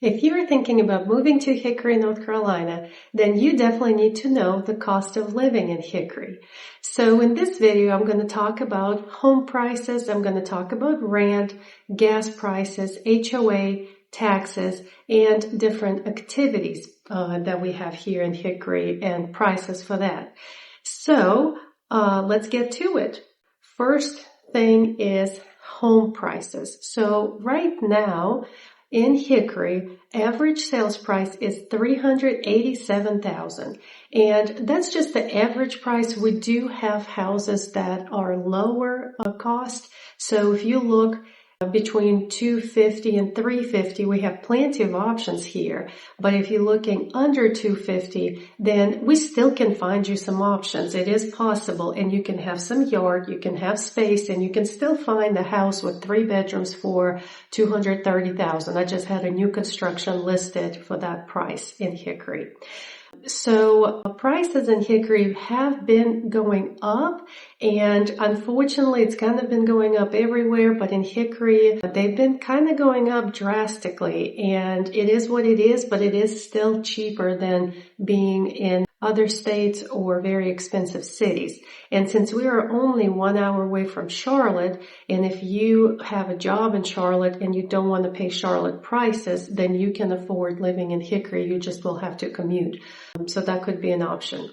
If you're thinking about moving to Hickory, North Carolina, then you definitely need to know the cost of living in Hickory. So in this video, I'm going to talk about home prices. I'm going to talk about rent, gas prices, HOA, taxes, and different activities that we have here in Hickory and prices for that. So let's get to it. First thing is home prices. So right now, in Hickory, average sales price is $387,000, and that's just the average price. We do have houses that are lower cost. So if you look between $250 and $350, we have plenty of options here. But if you're looking under $250, then we still can find you some options. It is possible, and you can have some yard, you can have space, and you can still find a house with 3 bedrooms for $230,000. I just had a new construction listed for that price in Hickory. So prices in Hickory have been going up, and unfortunately it's kind of been going up everywhere, but in Hickory they've been kind of going up drastically, and it is what it is, but it is still cheaper than being in other states or very expensive cities. And since we are only 1 hour away from Charlotte, and if you have a job in Charlotte and you don't want to pay Charlotte prices, then you can afford living in Hickory. You just will have to commute. So that could be an option.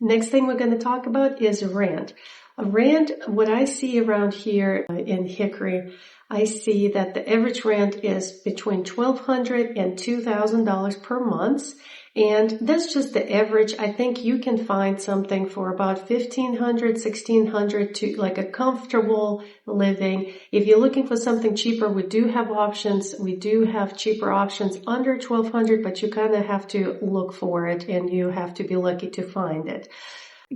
Next thing we're going to talk about is rent. Rent, what I see around here in Hickory, I see that the average rent is between $1,200 and $2,000 per month. And that's just the average. I think you can find something for about $1,500, $1,600 to like a comfortable living. If you're looking for something cheaper, we do have options. We do have cheaper options under $1,200, but you kind of have to look for it and you have to be lucky to find it.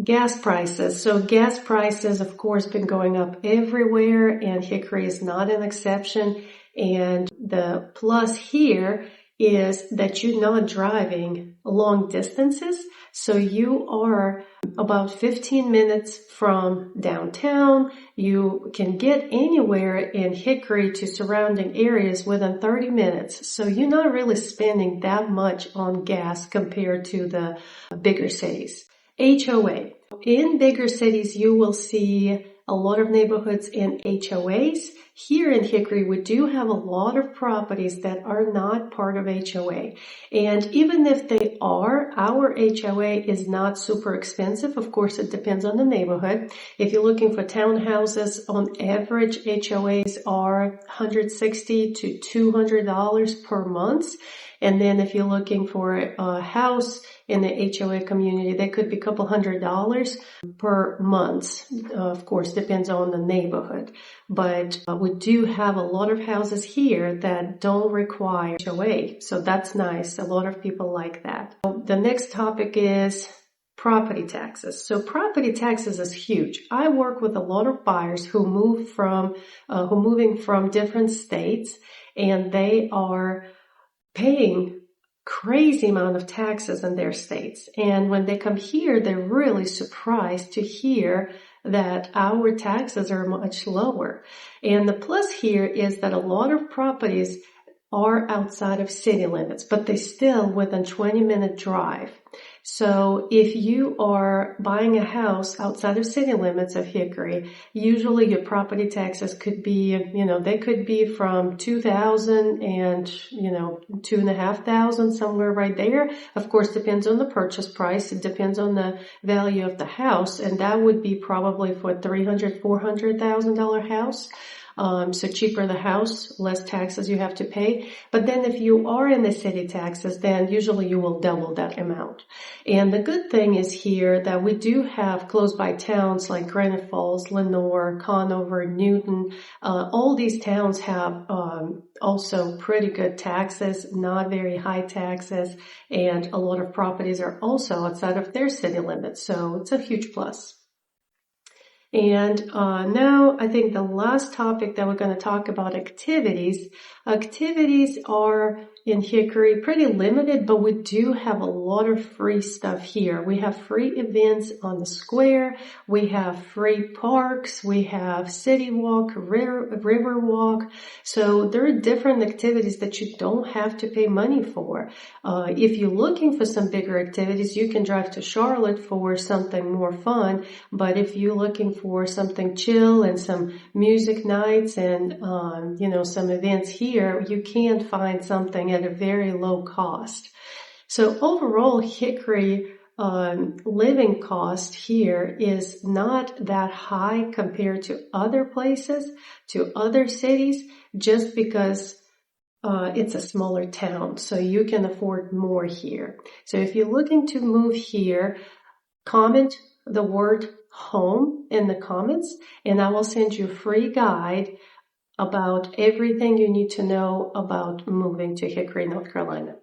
Gas prices. So gas prices, of course, been going up everywhere, and Hickory is not an exception. And the plus here is that you're not driving long distances. So you are about 15 minutes from downtown. You can get anywhere in Hickory to surrounding areas within 30 minutes. So you're not really spending that much on gas compared to the bigger cities. HOA. In bigger cities, you will see a lot of neighborhoods in HOAs. Here in Hickory, we do have a lot of properties that are not part of HOA. And even if they are, our HOA is not super expensive. Of course, it depends on the neighborhood. If you're looking for townhouses, on average, HOAs are $160 to $200 per month. And then if you're looking for a house in the HOA community, that could be a couple $100 per month. Of course, depends on the neighborhood. But we do have a lot of houses here that don't require HOA. So that's nice. A lot of people like that. The next topic is property taxes. So property taxes is huge. I work with a lot of buyers who moving from different states, and they are paying crazy amount of taxes in their states. And when they come here, they're really surprised to hear that our taxes are much lower. And the plus here is that a lot of properties are outside of city limits, but they're still within 20-minute drive. So if you are buying a house outside of city limits of Hickory, usually your property taxes could be, they could be from $2,000 and, $2,500, somewhere right there. Of course, depends on the purchase price. It depends on the value of the house. And that would be probably for a $300,000, $400,000 house. So cheaper the house, less taxes you have to pay. But then if you are in the city taxes, then usually you will double that amount. And the good thing is here that we do have close by towns like Granite Falls, Lenoir, Conover, Newton. All these towns have also pretty good taxes, not very high taxes. And a lot of properties are also outside of their city limits. So it's a huge plus. And now I think the last topic that we're going to talk about, activities. Activities are in Hickory pretty limited, but we do have a lot of free stuff here. We have free events on the square. We have free parks. We have city walk, river walk. So there are different activities that you don't have to pay money for. If you're looking for some bigger activities, you can drive to Charlotte for something more fun. But if you're looking for something chill and some music nights and, some events here, you can find something at a very low cost. So overall, Hickory living cost here is not that high compared to other places, to other cities, just because it's a smaller town, so you can afford more here. So if you're looking to move here, comment the word home in the comments, and I will send you a free guide about everything you need to know about moving to Hickory, North Carolina.